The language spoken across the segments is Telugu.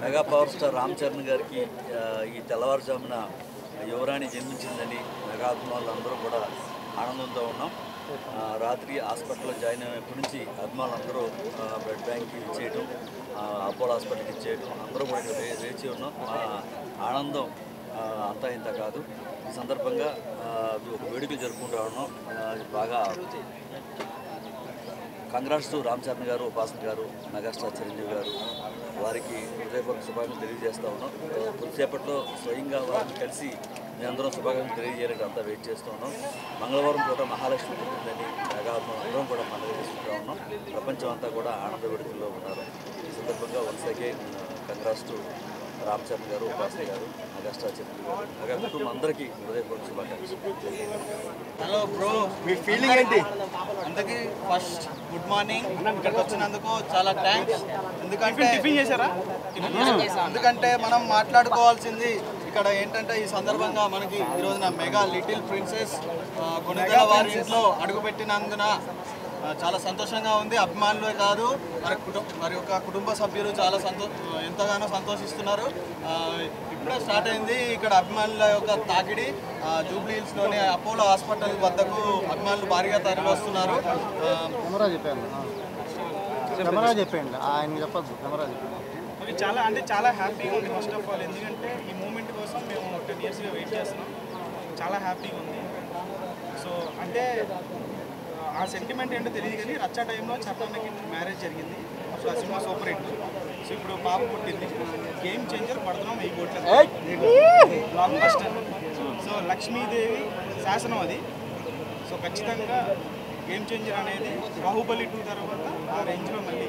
Mega power star Ram Charan గారికి ఈ తెల్లవారుజామున యువరాణి జన్మించిందని మెగా అభిమానులు అందరూ కూడా ఆనందంతో ఉన్నాం. రాత్రి హాస్పిటల్లో జాయిన్ అయినప్పటి నుంచి అభిమానులు అందరూ బ్లడ్ బ్యాంక్కి ఇచ్చేయడం, అపోలో హాస్పిటల్కి ఇచ్చేయడం అందరూ కూడా వేచి ఉన్నాం. ఆనందం అంతా ఇంత కాదు. ఈ సందర్భంగా ఒక వేడుకలు జరుపుకుంటూ ఉన్నాం. బాగా కంగ్రాట్స్ టు రామ్ చరణ్ గారు, ఉపాసన గారు, మెగాస్టార్ చిరంజీవి గారు, వారికి హృదయపూర్వక శుభాకాంక్షలు తెలియజేస్తూ ఉన్నాం. కొద్దిసేపట్లో స్వయంగా వారిని కలిసి మీ అందరం శుభాకాంక్షలు తెలియజేయాలని అంతా వెయిట్ చేస్తూ ఉన్నాం. మంగళవారం కూడా మహాలక్ష్మి పుట్టిందని మెగా అందరం కూడా పండుగ చేసుకుంటూ ఉన్నాం. ప్రపంచం అంతా కూడా ఆనంద వేడుకల్లో ఉన్నారు. ఈ సందర్భంగా once again congrats to Ram Charan గారు, ఉపాసన గారు, మెగాస్టార్ చిరంజీవి గారు, మెగా కుటుంబం అందరికీ హృదయపూర్వక శుభాకాంక్షలు. హలో బ్రో, మీ ఫీలింగ్ ఏంటి? అందరికీ ఫస్ట్ గుడ్ మార్నింగ్. ఇక్కడికి వచ్చినందుకు చాలా థ్యాంక్స్. ఎందుకంటే టిఫిన్ చేశారా? ఎందుకంటే మనం మాట్లాడుకోవాల్సింది ఇక్కడ ఏంటంటే ఈ సందర్భంగా మనకి ఈ రోజున మెగా లిటిల్ ప్రిన్సెస్ కొనుగోలు వారి ఇంట్లో అడుగుపెట్టినందున చాలా సంతోషంగా ఉంది. అభిమానులే కాదు మరి యొక్క కుటుంబ సభ్యులు చాలా ఎంతగానో సంతోషిస్తున్నారు. ఇప్పుడే స్టార్ట్ అయింది ఇక్కడ అభిమానుల యొక్క తాకిడి. జూబ్లీ హిల్స్లోని అపోలో హాస్పిటల్ వద్దకు అభిమానులు భారీగా తరలి వస్తున్నారు. చాలా హ్యాపీగా ఉంది. ఫస్ట్ ఆఫ్ ఆల్ ఎందుకంటే ఈ మూమెంట్ కోసం మేము 10 ఇయర్స్గా వెయిట్ చేస్తున్నాం. చాలా హ్యాపీగా ఉంది. సో అంటే ఆ సెంటిమెంట్ ఏంటో తెలియదు కానీ రచ్చా టైంలో చరణ్కి మ్యారేజ్ జరిగింది. సో ఆ సినిమా సూపర్ హిట్. సో ఇప్పుడు పాప పుట్టింది. గేమ్ చేంజర్ పడుతున్నాం 1000 కోట్ల బ్లాక్ బస్టర్. సో లక్ష్మీదేవి శాసనం అది. సో ఖచ్చితంగా గేమ్ చేంజర్ అనేది బాహుబలి 2 తర్వాత ఆ రేంజ్లో మళ్ళీ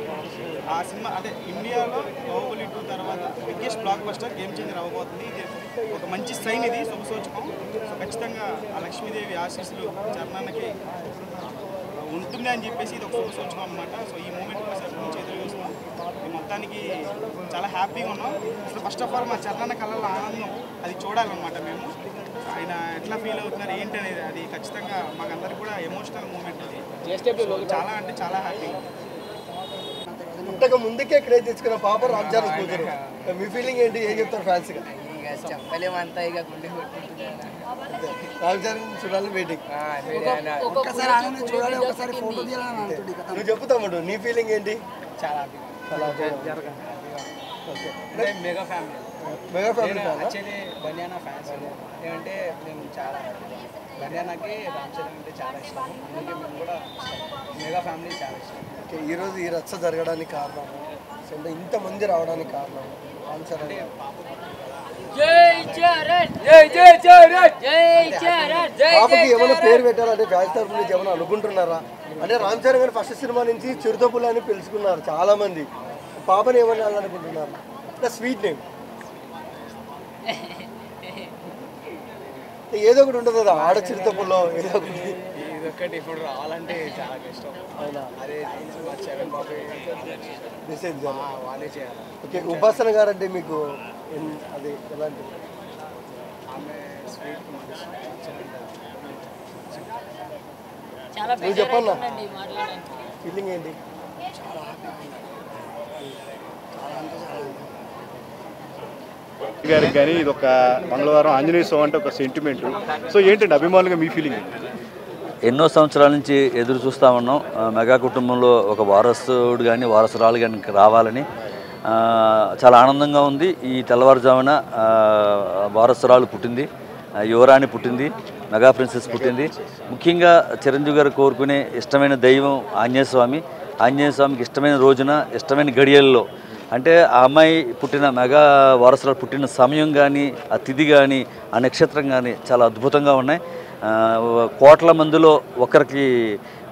ఆ సినిమా అంటే ఇండియాలో బాహుబలి 2 తర్వాత biggest blockbuster Game Changer అవ్వబోతుంది. ఇది ఒక మంచి సైన్, ఇది శుభసూచకం. సో ఖచ్చితంగా ఆ లక్ష్మీదేవి ఆశీస్సులు చరణానికి ఉంటుంది అని చెప్పేసి ఇది ఒక శుభసూచకం అనమాట. సో ఈ మూమెంట్ కోసం ఎప్పటి నుంచి ఎదురు చూస్తున్నాం. మొత్తానికి చాలా హ్యాపీగా ఉన్నాం. అసలు ఫస్ట్ ఆఫ్ ఆల్ మా చరణ్ కళ్ళలో ఆనందం అది చూడాలన్నమాట. మేము ఆయన ఎట్లా ఫీల్ అవుతున్నారు ఏంటి అనేది అది ఖచ్చితంగా మాకందరికి కూడా ఎమోషనల్ మూమెంట్ అది. చాలా అంటే చాలా హ్యాపీగా. ఇంతకు ముందుకే క్రేజ్ తెచ్చుకున్న పాప రామ్ చరణ్ కూతురు. మీ ఫీలింగ్ ఏంటి? ఏం చెప్తారు ఫ్యాన్స్గా? చెప్పలేమంతా ఇక గుండె రామ్ చరణ్ చూడాలి వెయిటింగ్. నువ్వు చెప్పుతామడు నీ ఫీలింగ్ ఏంటి? చాలా మెగా ఫ్యామిలీ యాక్చువల్లీ బనియానా ఫ్యాన్స్. ఏమంటే మేము చాలా బనియానాకి రామ్ చరణ్ అంటే చాలా ఇష్టం. అందుకే మేము కూడా మెగా ఫ్యామిలీ చాలా ఇష్టం. ఓకే, ఈరోజు ఈ రచ్చ జరగడానికి కారణం అంటే ఇంతమంది రావడానికి కారణం రామ్ చరణ్. పాపకి ఏమైనా పేరు పెట్టాలంటే ఫ్యాన్స్ తరఫు నుంచి ఏమైనా అనుకుంటున్నారా? అంటే రామ్ చరణ్ గారు ఫస్ట్ సినిమా నుంచి చిరుతపుల్లి అని పిలుచుకున్నారు చాలా మంది. పాపని ఏమన్నా అనుకుంటున్నారు? అంటే స్వీట్ నేమ్ ఏదో ఒకటి ఉంటుంది కదా, ఆడ చిరుతపుల్లో ఏదో ఒకటి. ఇదొక్కటి ఇప్పుడు రావాలంటే చాలా కష్టం. అవునా? అదే మెసేజ్ వాళ్ళే చేయాలి. ఓకే, ఉపాసన గారు అంటే మీకు అది ఎలాంటి? ఆమె స్వీట్ నువ్వు చెప్పన్నా ఫీలింగ్ ఏంటి? గారికి కానీ ఇది ఒక మంగళవారం ఆంజనేయ స్వామి అంటే ఒక సెంటిమెంట్. సో ఏంటంటే అభిమానులుగా మీ ఫీలింగ్? ఎన్నో సంవత్సరాల నుంచి ఎదురు చూస్తూ ఉన్నాం. మెగా కుటుంబంలో ఒక వారసుడు కానీ వారసురాలు కానీ రావాలని చాలా ఆనందంగా ఉంది. ఈ తెల్లవారుజామున వారసురాలు పుట్టింది, యువరాణి పుట్టింది, మెగా ప్రిన్సెస్ పుట్టింది. ముఖ్యంగా చిరంజీవి గారు కోరుకునే ఇష్టమైన దైవం ఆంజనేయ స్వామి. ఆంజనేయ స్వామికి ఇష్టమైన రోజున ఇష్టమైన గడియల్లో అంటే ఆ అమ్మాయి పుట్టిన మెగా వారసురాలు పుట్టిన సమయం కానీ ఆ తిథి కానీ ఆ నక్షత్రం కానీ చాలా అద్భుతంగా ఉన్నాయి. కోట్ల మందిలో ఒకరికి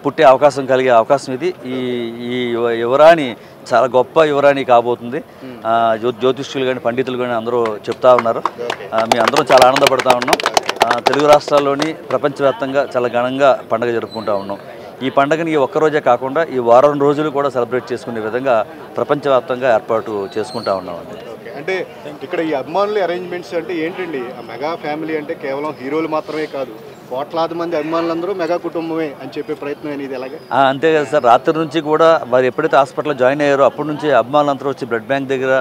పుట్టే అవకాశం కలిగే అవకాశం ఇది. ఈ యువరాణి చాలా గొప్ప యువరాణి కాబోతుంది. జ్యోతిష్యులు కానీ పండితులు కానీ అందరూ చెప్తా ఉన్నారు. మీ అందరం చాలా ఆనందపడుతూ ఉన్నాం. తెలుగు రాష్ట్రాల్లోని ప్రపంచవ్యాప్తంగా చాలా ఘనంగా పండుగ జరుపుకుంటూ ఉన్నాం. ఈ పండుగని ఒక్కరోజే కాకుండా ఈ వారం రోజులు కూడా సెలబ్రేట్ చేసుకునే విధంగా ప్రపంచవ్యాప్తంగా ఏర్పాటు చేసుకుంటా ఉన్నామండి. అంటే ఇక్కడ ఈ అభిమానులు అరేంజ్మెంట్స్ అంటే ఏంటండి? ఆ మెగా ఫ్యామిలీ అంటే కేవలం హీరోలు మాత్రమే కాదు, కోట్లాది మంది అభిమానులందరూ మెగా కుటుంబమే అని చెప్పే ప్రయత్నం అనేది ఎలాగే? అంతే కదా సార్. రాత్రి నుంచి కూడా వారు ఎప్పుడైతే హాస్పిటల్లో జాయిన్ అయ్యారో అప్పటి నుంచి అభిమానులందరూ వచ్చి బ్లడ్ బ్యాంక్ దగ్గర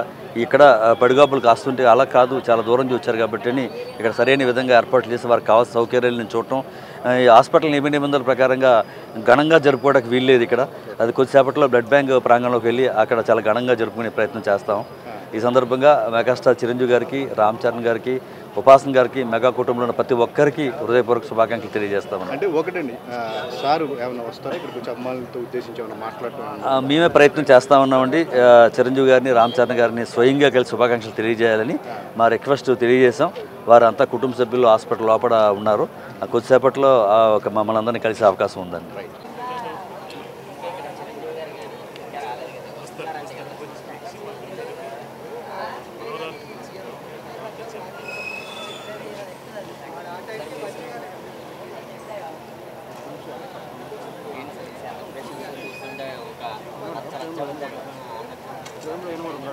ఇక్కడ పడిగాపులు కాస్తుంటే అలా కాదు, చాలా దూరం నుంచి వచ్చారు కాబట్టి అని ఇక్కడ సరైన విధంగా ఏర్పాట్లు చేసి వారికి కావాల్సిన సౌకర్యాలను చూడటం. ఈ హాస్పిటల్ నిబంధనల ప్రకారంగా ఘనంగా జరుపుకోవడానికి వీల్లేదు ఇక్కడ. అది కొద్దిసేపట్లో బ్లడ్ బ్యాంక్ ప్రాంగణంలోకి వెళ్ళి అక్కడ చాలా ఘనంగా జరుపుకునే ప్రయత్నం చేస్తాం. ఈ సందర్భంగా మెగాస్టార్ చిరంజీవి గారికి, రామ్ చరణ్ గారికి, ఉపాసన గారికి, మెగా కుటుంబంలో ఉన్న ప్రతి ఒక్కరికి హృదయపూర్వక శుభాకాంక్షలు తెలియజేస్తామని. అంటే ఒకటండి, సార్ ఏమైనా వస్తారా ఇక్కడికి వచ్చి అమ్మాయిలతో ఉద్దేశించి ఏమైనా మాట్లాడటం? మేమే ప్రయత్నం చేస్తూ ఉన్నామండి. చిరంజీవి గారిని, రామ్ చరణ్ గారిని స్వయంగా కలిసి శుభాకాంక్షలు తెలియజేయాలని మా రిక్వెస్ట్ తెలియజేశాం. వారంతా కుటుంబ సభ్యులు హాస్పిటల్ లోపల ఉన్నారు. కొద్దిసేపట్లో మమ్మల్ని అందరినీ కలిసే అవకాశం ఉందండి.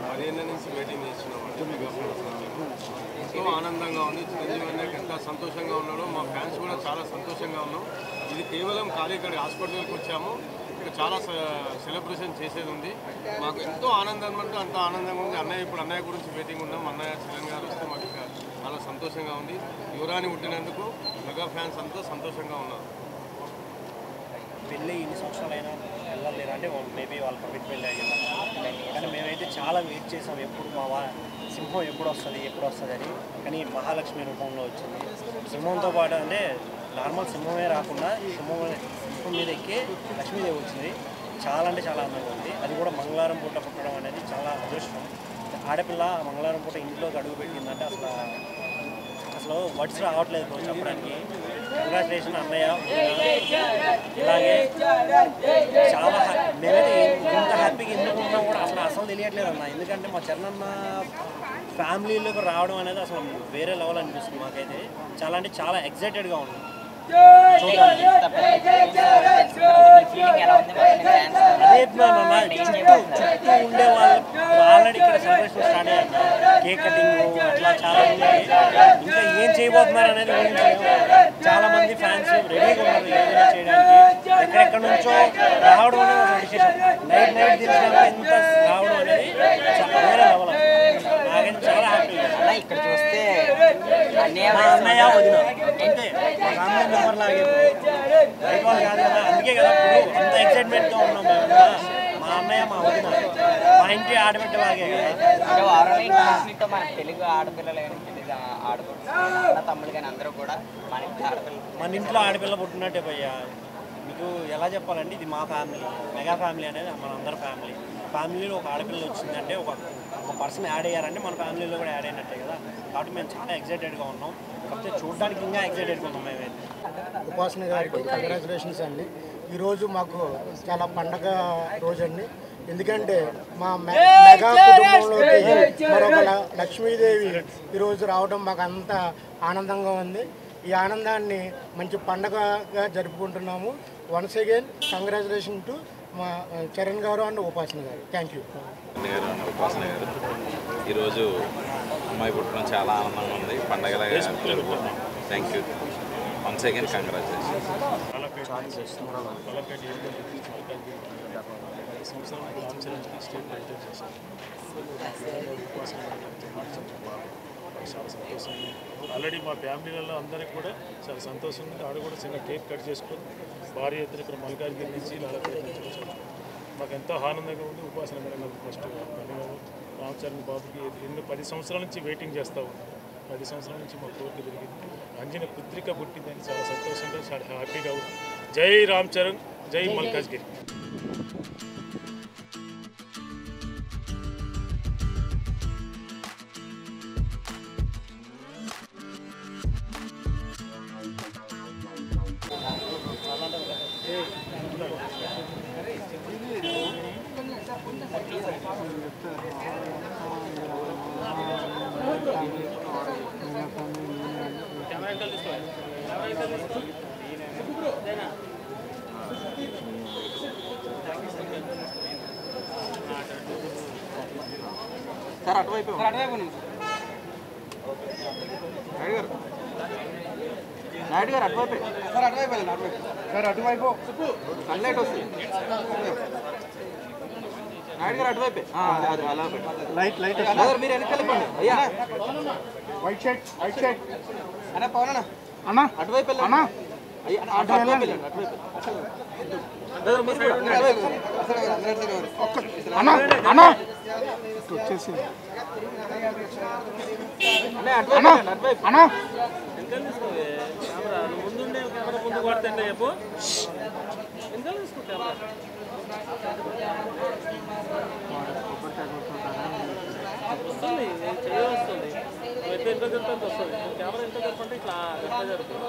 పదిహేను నుంచి వెయిటింగ్ చేస్తున్నామండి. ఎంతో ఆనందంగా ఉంది. చిరంజీవి అన్నకి ఎంత సంతోషంగా ఉన్నాడో మా ఫ్యాన్స్ కూడా చాలా సంతోషంగా ఉన్నాం. ఇది కేవలం కాళీగఢ్ హాస్పిటల్కి వచ్చాము, ఇక్కడ చాలా సెలబ్రేషన్ చేసేది ఉంది. మాకు ఎంతో ఆనందం అంటే అంత ఆనందంగా ఉంది. అన్నయ్య గురించి వెయిటింగ్ ఉన్నాం. అన్నయ్య చిరణ్ గారు వస్తే మాకు చాలా సంతోషంగా ఉంది. యువరాణి పుట్టినందుకు మెగా ఫ్యాన్స్ అంతా సంతోషంగా ఉన్నారు. పెళ్ళి ఇన్ని సంవత్సరాలైనా వెళ్ళలేరు అంటే మేబీ వాళ్ళ కమిట్మెంట్ అయ్యింది. కానీ మేమైతే చాలా వెయిట్ చేసాం, ఎప్పుడు మా సింహం ఎప్పుడు వస్తుంది అని. కానీ మహాలక్ష్మి రూపంలో వచ్చింది. సింహంతో పాటు అంటే నార్మల్ సింహమే రాకుండా సింహం మీద ఎక్కి లక్ష్మీదేవి వచ్చింది. చాలా అంటే చాలా అందంగా ఉంది. అది కూడా మంగళవారం పూట పుట్టడం అనేది చాలా అదృష్టం. ఆడపిల్ల మంగళవారం పూట ఇంట్లోకి అడుగు పెట్టిందంటే అసలు వర్డ్స్ రావట్లేదు చెప్పడానికి. కంగ్రాచులేషన్ అన్నయ్య. ఇలాగే చాలా మేమైతే ఇంత హ్యాపీగా ఎందుకు ఉన్నాం కూడా అసలు తెలియట్లేదు అన్న. ఎందుకంటే మా చరణ్ అన్న ఫ్యామిలీలోకి రావడం అనేది అసలు వేరే లెవెల్ అనిపిస్తుంది మాకైతే. చాలా అంటే చాలా ఎక్సైటెడ్గా ఉన్నాం. అదే చుట్టూ ఉండే వాళ్ళు ఆల్రెడీ ఇక్కడ సెలబ్రేషన్ స్టార్ట్ అయ్యారు. కేక్ కటింగ్ అట్లా చాలా ఉన్నాయి. ఇంకా ఏం చేయబోతున్నారు అనేది చాలా మంది ఫ్యాన్స్ రెడీగా ఉన్నారు ఏదైనా చేయడానికి. ఎక్కడెక్కడ నుంచో రావడం అనేది ఒక విశేషం. నైట్ తెలిసినాక ఇంత రావడం అనేది వేరే లెవెల్. నాకైతే చాలా హ్యాపీగా ఇక్కడ చూస్తే అన్నయ్య వదిన అంతే మా ఫ్యామిలీ మెంబర్ లాగే బయట వాళ్ళు కాదు కదా. అందుకే కదా ఇప్పుడు అంత ఎక్సైట్మెంట్తో ఉన్నాం మేము. మా అన్నయ్య మా వదిన మా ఇంటి ఆడబిడ్డలాగే అంటే వారంలో మన తెలుగు ఆడపిల్లలు ఆడపిల్ల తమ్ముడు కానీ అందరూ కూడా మన ఇంట్లో ఆడపిల్ల పుట్టినట్టే భయ్యా. మీకు ఎలా చెప్పాలంటే ఇది మా ఫ్యామిలీ, మెగా ఫ్యామిలీ అనేది మన అందరి ఫ్యామిలీలో ఒక ఆడపిల్ల వచ్చిందంటే ఒక పర్సన్ యాడ్ అయ్యారంటే మన ఫ్యామిలీలో కూడా యాడ్ అయినట్టే కదా. కాబట్టి మేము చాలా ఎక్సైటెడ్గా ఉన్నాం. కాకపోతే చూడడానికి ఇంకా ఎక్సైటెడ్గా ఉన్నాం మేమైతే. ఉపాసన గారికి కంగ్రాచులేషన్స్ అండి. ఈరోజు మాకు చాలా పండగ రోజు అండి. ఎందుకంటే మా మెగా కుటుంబంలోకి మరొక లక్ష్మీదేవి ఈరోజు రావడం మాకు అంత ఆనందంగా ఉంది. ఈ ఆనందాన్ని మంచి పండగగా జరుపుకుంటున్నాము. వన్స్ అగైన్ కంగ్రాచులేషన్ టు మా చరణ్ గారు అండ్ ఉపాసన గారు. Thank you. ఉపాసన గారు ఈరోజు అమ్మాయి పుట్టడం చాలా ఆనందంగా ఉంది. పండగలాగా జరుపుకుంటున్నాం. Thank you. Once again congratulations. చాలా సంతోషం. ఆల్రెడీ మా ఫ్యామిలీలలో అందరికీ కూడా చాలా సంతోషం ఉంది. ఆడ కూడా చిన్న కేక్ కట్ చేసుకొని భారీ ఎత్తున ఇక్కడ మల్కాజ్గిరి నుంచి లాలపేట నుంచి వచ్చాము. మాకు ఎంతో ఆనందంగా ఉంది. ఉపాసన మేడం ఫస్ట్ రామ్ చరణ్ బాబుకి 10 సంవత్సరాల నుంచి వెయిటింగ్ చేస్తూ ఉన్నాం. 10 సంవత్సరాల నుంచి మా కోరిక జరిగింది. అంజన పుత్రిక పుట్టిందని చాలా సంతోషంగా చాలా హ్యాపీగా ఉంది. జై రామ్ చరణ్, జై మల్కాజ్గిరి. సార్ అటువైపు నాయుడు గారు అటువైపు సార్ అటువైపు సన్లైట్ వస్తుంది. నాయుడు గారు అటువైపే లైట్ లైట్ మీరు వెనకాలి అయ్యా వైట్ షర్ట్ అన్న పవన్ అన్న అటువైపు అన్న అయ్యా అటువైపు అటువైపు అన్న అన్న వచ్చేసి అన్న అన్న ముందుండే కెమెరా ముందు కొడతాండి చెప్పు ఎంత తీసుకుంటా వస్తుంది చేయవస్తుంది ఎంత ఎంత జరుగుతుంది వస్తుంది కెమెరా ఎంత జరుపుకుంటే ఇట్లా ఎట్లా జరుగుతుంది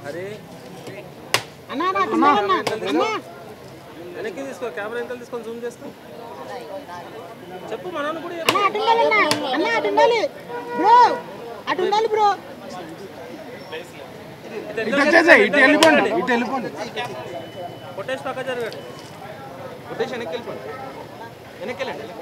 అరే వెనక్కి తీసుకో కెమెరా ఎంత తీసుకొని జూమ్ చేసుకో చెప్పు మన కూడా ఇటు వెళ్ళిపోండి కొట్టేసి పక్క జరగండి కొట్టేసి వెనక్కి వెళ్ళిపోండి వెనక్కి వెళ్ళండి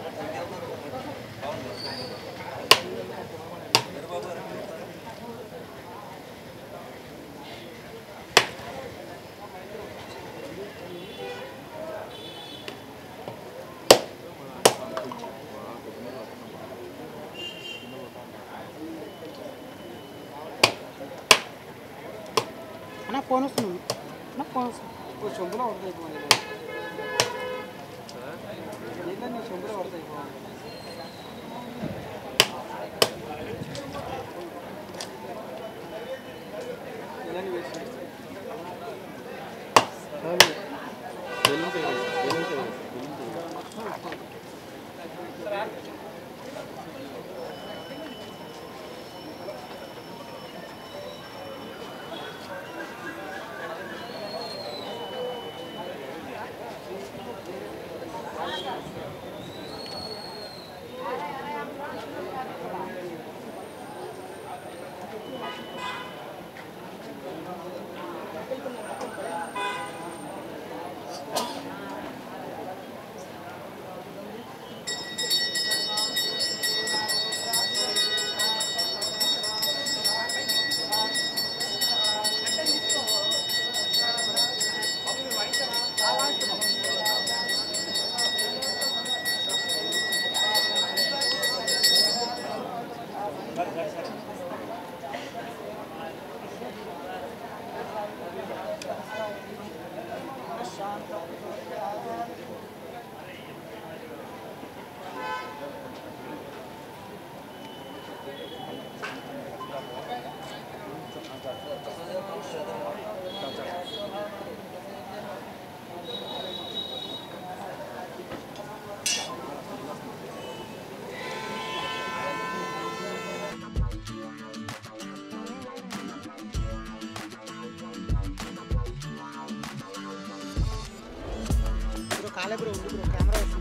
ఫోన్ వస్తుంది ఫోన్ వస్తుంది సొంతలో పడతాయి ఏంటంటే సొంతలో పడతాయి ఇలాంటి వేసి కాలే బ్రో ఉంది బ్రో కెమెరా వస్తుంది